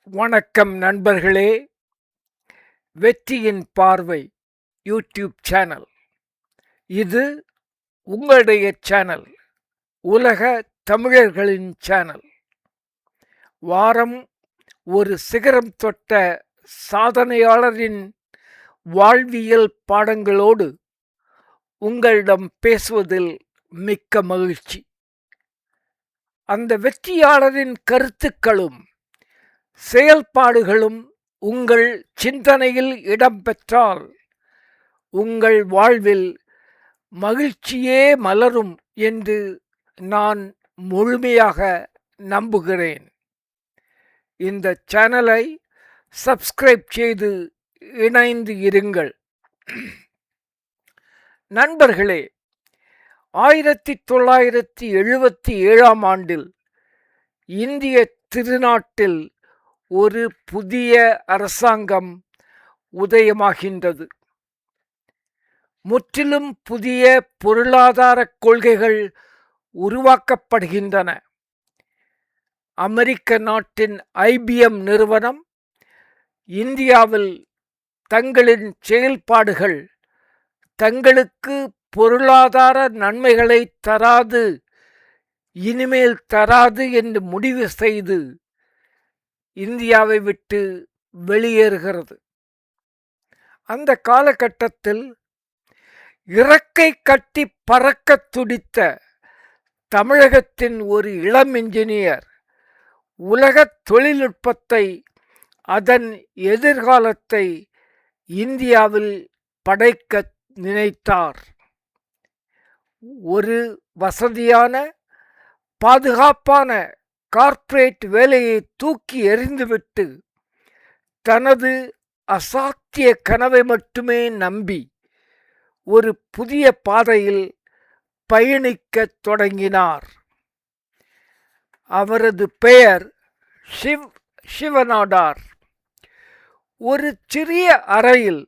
வணக்கம் நண்பர்களே. வெற்றியின் பார்வை யூடியூப் சேனல். இது உங்களுடைய சேனல், உலக தமிழர்களின் சேனல். வாரம் ஒரு சிகரம் தொட்ட சாதனையாளரின் வாழ்வியல் பாடங்களோடு உங்களிடம் பேசுவதில் மிக்க மகிழ்ச்சி. அந்த வெற்றியாளரின் கருத்துக்களும் செயல்பாடுகளும் உங்கள் சிந்தனையில் இடம்பெற்றால் உங்கள் வாழ்வில் மகிழ்ச்சியே மலரும் என்று நான் முழுமையாக நம்புகிறேன். இந்த சேனலை சப்ஸ்கிரைப் செய்து இணைந்து இருங்கள். நண்பர்களே, 1977ஆம் ஆண்டில் இந்திய திருநாட்டில் ஒரு புதிய அரசாங்கம் உதயமாகின்றது. முற்றிலும் புதிய பொருளாதார கொள்கைகள் உருவாக்கப்படுகின்றன. அமெரிக்க நாட்டின் IBM நிறுவனம் இந்தியாவில் தங்களின் செயல்பாடுகள் தங்களுக்கு பொருளாதார நன்மைகளை தராது, இனிமேல் தராது என்று முடிவு செய்து இந்தியாவை விட்டு வெளியேறுகிறது. அந்த காலகட்டத்தில் இறக்கை கட்டி பறக்க துடித்த தமிழகத்தின் ஒரு இளம் இன்ஜினியர் உலக தொழில்நுட்பத்தை, அதன் எதிர்காலத்தை இந்தியாவில் படைக்க நினைத்தார். ஒரு வசதியான, பாதுகாப்பான கார்ப்பரேட் வேலையை தூக்கி எறிந்துவிட்டு தனது அசாத்திய கனவை மட்டுமே நம்பி ஒரு புதிய பாதையில் பயணிக்கத் தொடங்கினார். அவரது பெயர் சிவநாடார். ஒரு சிறிய அறையில்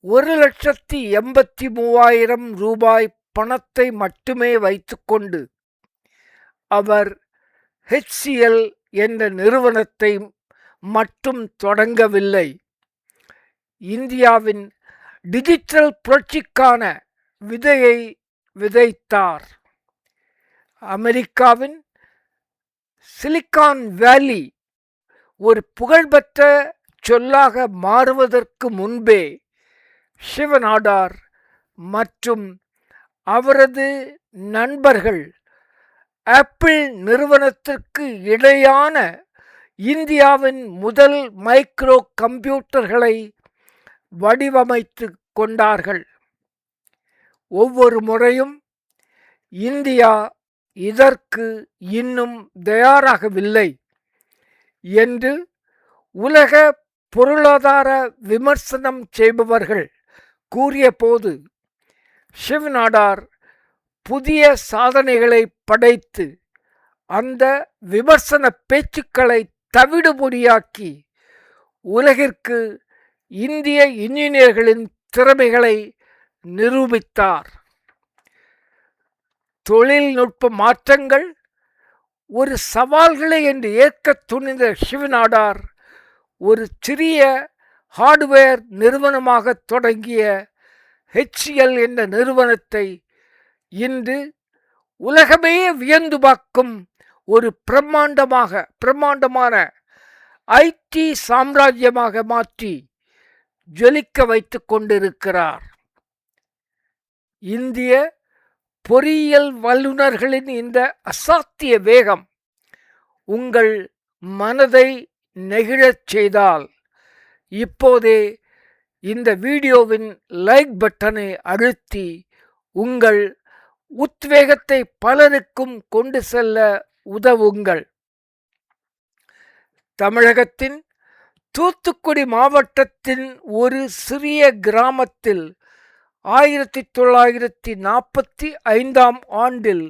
1,83,000 ரூபாய் பணத்தை மட்டுமே வைத்துக்கொண்டு அவர் HCL என்ற நிறுவனத்தை மட்டும் தொடங்கவில்லை, இந்தியாவின் டிஜிட்டல் புரட்சிக்கான விதையை விதைத்தார். அமெரிக்காவின் சிலிகான் வேலி ஒரு புகழ்பெற்ற சொல்லாக மாறுவதற்கு முன்பே சிவநாடார் மற்றும் அவரது நண்பர்கள் ஆப்பிள் நிறுவனத்திற்கு இணையான இந்தியாவின் முதல் மைக்ரோ கம்ப்யூட்டர்களை வடிவமைத்து கொண்டார்கள். ஒவ்வொரு முறையும் இந்தியா இதற்கு இன்னும் தயாராகவில்லை என்று உலக பொருளாதார விமர்சனம் செய்பவர்கள் கூறிய போது சிவநாடார் புதிய சாதனைகளை படைத்து அந்த விமர்சன பேச்சுக்களை தவிடுபொடியாக்கி உலகிற்கு இந்திய இன்ஜினியர்களின் திறமைகளை நிரூபித்தார். தொழில்நுட்ப மாற்றங்கள் ஒரு சவால்களை என்று ஏற்க துணிந்த சிவநாடார் ஒரு சிறிய ஹார்ட்வேர் நிறுவனமாக தொடங்கிய HCL என்ற நிறுவனத்தை இன்று உலகமே வியந்து பார்க்கும் ஒரு பிரம்மாண்டமான IT சாம்ராஜ்யமாக மாற்றி ஜொலிக்க வைத்துக் கொண்டிருக்கிறார். இந்திய பொறியியல் வல்லுநர்களின் இந்த அசாத்திய வேகம் உங்கள் மனதை நெகிழச் செய்தால் இப்போதே இந்த வீடியோவின் லைக் பட்டனை அழுத்தி உங்கள் உத்வேகத்தை பலருக்கும் கொண்டு செல்ல உதவுங்கள். தமிழகத்தின் தூத்துக்குடி மாவட்டத்தின் ஒரு சிறிய கிராமத்தில் 1945ஆம் ஆண்டில்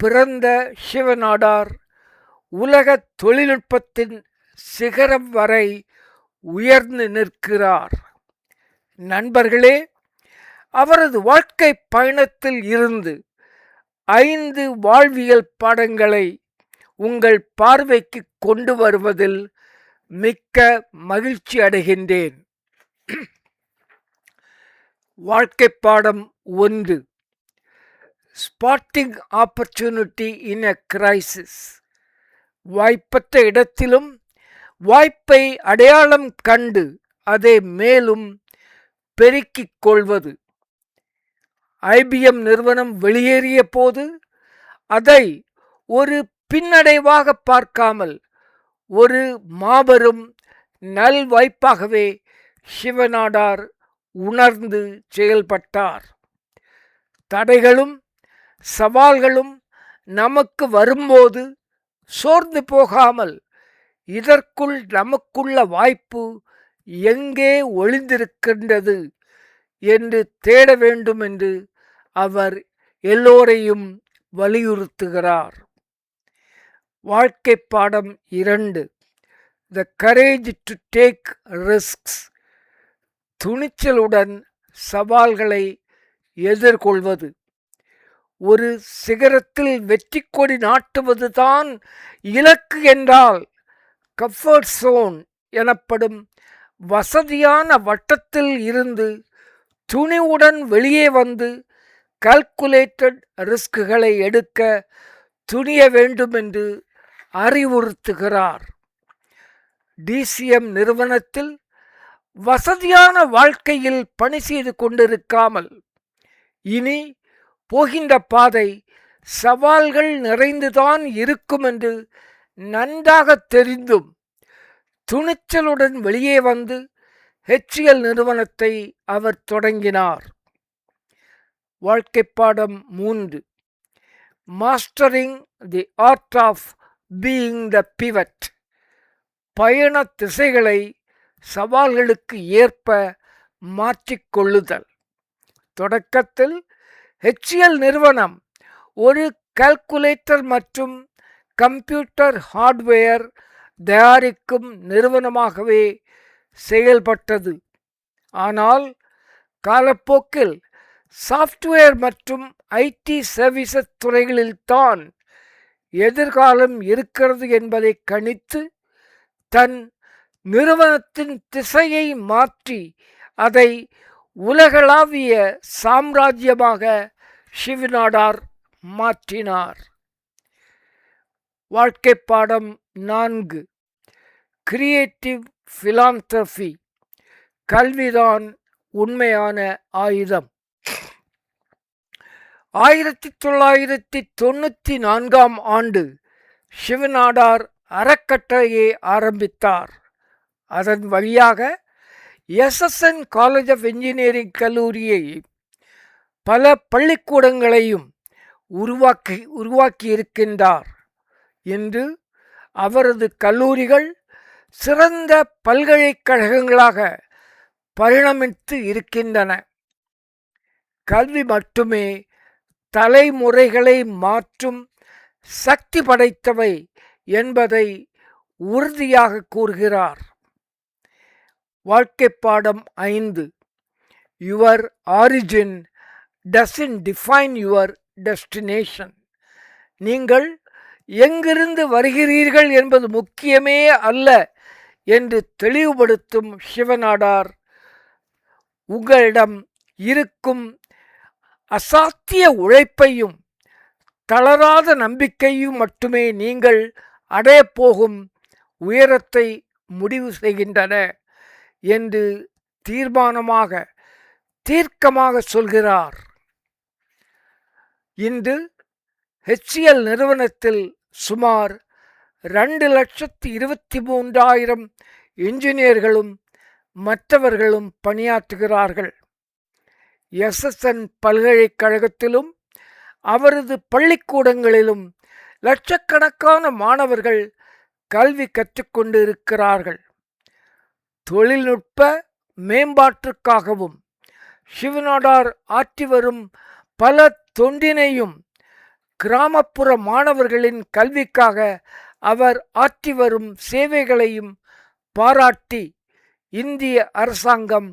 பிறந்த சிவநாடார் உலக தொழில்நுட்பத்தின் சிகரம் வரை உயர்ந்து நிற்கிறார். நண்பர்களே, அவரது வாழ்க்கை பயணத்தில் இருந்து 5 வாழ்வியல் பாடங்களை உங்கள் பார்வைக்கு கொண்டு வருவதில் மிக்க மகிழ்ச்சி அடைகின்றேன். வாழ்க்கை பாடம் 1. Spotting opportunity in a crisis. வாய்ப்பற்ற இடத்திலும் வாய்ப்பை அடையாளம் கண்டு அதை மேலும் பெருக்கிக் கொள்வது. IBM நிறுவனம் வெளியேறிய போது அதை ஒரு பின்னடைவாக பார்க்காமல் ஒரு மாபெரும் நல்வாய்ப்பாகவே சிவநாடார் உணர்ந்து செயல்பட்டார். தடைகளும் சவால்களும் நமக்கு வரும்போது சோர்ந்து போகாமல் இதற்குள் நமக்குள்ள வாய்ப்பு எங்கே ஒளிந்திருக்கின்றது என்று தேட வேண்டும் என்று அவர் எல்லோரையும் வலியுறுத்துகிறார். வாழ்க்கை பாடம் 2. The courage to take risks. துணிச்சலுடன் சவால்களை எதிர்கொள்வது. ஒரு சிகரத்தில் வெற்றி கொடி நாட்டுவதுதான் இலக்கு என்றால் கம்ஃபர்ட் சோன் எனப்படும் வசதியான வட்டத்தில் இருந்து துணிவுடன் வெளியே வந்து கால்குலேட்டட் ரிஸ்குகளை எடுக்க துணிய வேண்டும் என்று அறிவுறுத்துகிறார். DCM நிறுவனத்தில் வசதியான வாழ்க்கையில் பணி செய்து கொண்டிருக்காமல் இனி போகின்ற பாதை சவால்கள் நிறைந்துதான் இருக்கும் என்று நன்றாக தெரிந்தும் துணிச்சலுடன் வெளியே வந்து HCL நிறுவனத்தை அவர் தொடங்கினார். வாழ்க்கை பாடம் 3. Mastering the art of being the pivot. பயண திசைகளை சவால்களுக்கு ஏற்ப மாற்றிக்கொள்ளுதல். தொடக்கத்தில் HCL நிறுவனம் ஒரு கால்குலேட்டர் மற்றும் கம்ப்யூட்டர் ஹார்ட்வேர் தயாரிக்கும் நிறுவனமாகவே செயல்பட்டது. ஆனால் காலப்போக்கில் சாஃப்ட்வேர் மற்றும் IT சர்வீசஸ் துறைகளில்தான் எதிர்காலம் இருக்கிறது என்பதை கணித்து தன் நிறுவனத்தின் திசையை மாற்றி அதை உலகளாவிய சாம்ராஜ்யமாக சிவநாடார் மாற்றினார். வாழ்க்கை பாடம் 4. கிரியேட்டிவ் பிலாந்தபி. கல்விதான் உண்மையான ஆயுதம். 1994ஆம் ஆண்டு சிவநாடார் அறக்கட்டளையை ஆரம்பித்தார். அதன் வழியாக SSN காலேஜ் ஆஃப் இன்ஜினியரிங் கல்லூரியை பல பள்ளிக்கூடங்களையும் உருவாக்கியிருக்கின்றார். இன்று அவரது கல்லூரிகள் சிறந்த பல்கலைக்கழகங்களாக பரிணமித்து இருக்கின்றன. கல்வி மட்டுமே தலைமுறைகளை மாற்றும் சக்தி படைத்தவை என்பதை உறுதியாக கூறுகிறார். வாழ்க்கை பாடம் 5. Your origin doesn't define your destination. நீங்கள் எங்கிருந்து வருகிறீர்கள் என்பது முக்கியமே அல்ல என்று தெளிவுபடுத்தும் சிவநாடார் உங்களிடம் இருக்கும் அசாத்திய உழைப்பையும் தளராத நம்பிக்கையும் மட்டுமே நீங்கள் அடையப்போகும் உயரத்தை முடிவு செய்கின்றன என்று தீர்க்கமாக சொல்கிறார். இன்று HCL நிறுவனத்தில் சுமார் 2,23,000 இன்ஜினியர்களும் மற்றவர்களும் பணியாற்றுகிறார்கள். SSN பல்கலைக்கழகத்திலும் அவரது பள்ளிக்கூடங்களிலும் லட்சக்கணக்கான மாணவர்கள் கல்வி கற்றுக்கொண்டு இருக்கிறார்கள். தொழில்நுட்ப மேம்பாட்டிற்காகவும் சிவநாடார் ஆற்றி வரும் பல தொண்டினையும் கிராமப்புற மாணவர்களின் கல்விக்காக அவர் ஆற்றி வரும் சேவைகளையும் பாராட்டி இந்திய அரசாங்கம்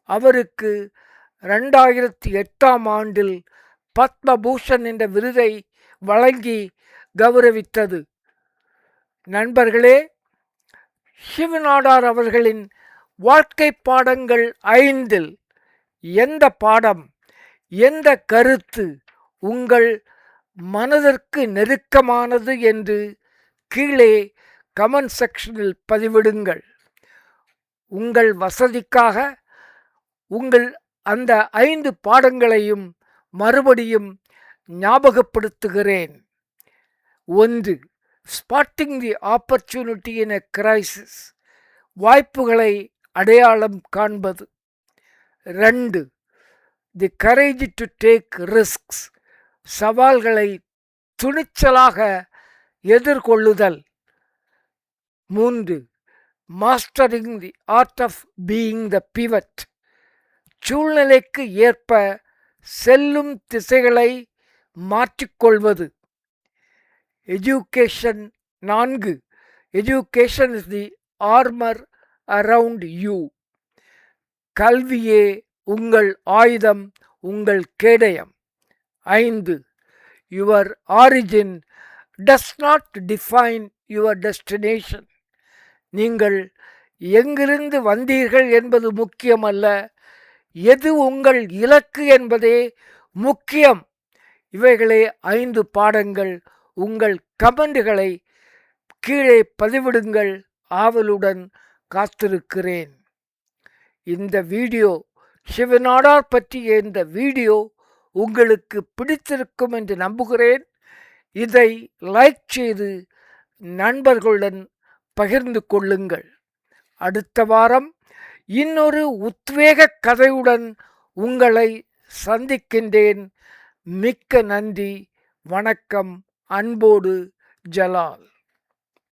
அவருக்கு 2008ஆம் ஆண்டில் பத்மபூஷன் என்ற விருதை வழங்கி கௌரவித்தது. நண்பர்களே, சிவநாடார் அவர்களின் வாழ்க்கை பாடங்கள் 5 எந்த பாடம், எந்த கருத்து உங்கள் மனதிற்கு நெருக்கமானது என்று கீழே கமெண்ட் செக்ஷனில் பதிவிடுங்கள். உங்கள் வசதிக்காக உங்கள் அந்த 5 பாடங்களையும் மறுபடியும் ஞாபகப்படுத்துகிறேன். 1. Spotting the opportunity in a crisis, வாய்ப்புகளை அடையாளம் காண்பது. 2. The courage to take risks, சவால்களை துணிச்சலாக எதிர்கொள்ளுதல். 3. Mastering the art of being the pivot, சூழ்நிலைக்கு ஏற்ப செல்லும் திசைகளை மாற்றிக்கொள்வது. Education. 4. Education is the armour around you, கல்வியே உங்கள் ஆயுதம், உங்கள் கேடயம். 5. Your origin does not define your destination, நீங்கள் எங்கிருந்து வந்தீர்கள் என்பது முக்கியமல்ல, எது உங்கள் இலக்கு என்பதே முக்கியம். இவைகளே 5 பாடங்கள். உங்கள் கமெண்டுகளை கீழே பதிவிடுங்கள், ஆவலுடன் காத்திருக்கிறேன். இந்த வீடியோ, சிவநாடார் பற்றிய இந்த வீடியோ உங்களுக்கு பிடித்திருக்கும் என்று நம்புகிறேன். இதை லைக் செய்து நண்பர்களுடன் பகிர்ந்து கொள்ளுங்கள். அடுத்த வாரம் இன்னொரு உத்வேக கதையுடன் உங்களை சந்திக்கின்றேன். மிக்க நன்றி. வணக்கம். அன்போடு ஜலால்.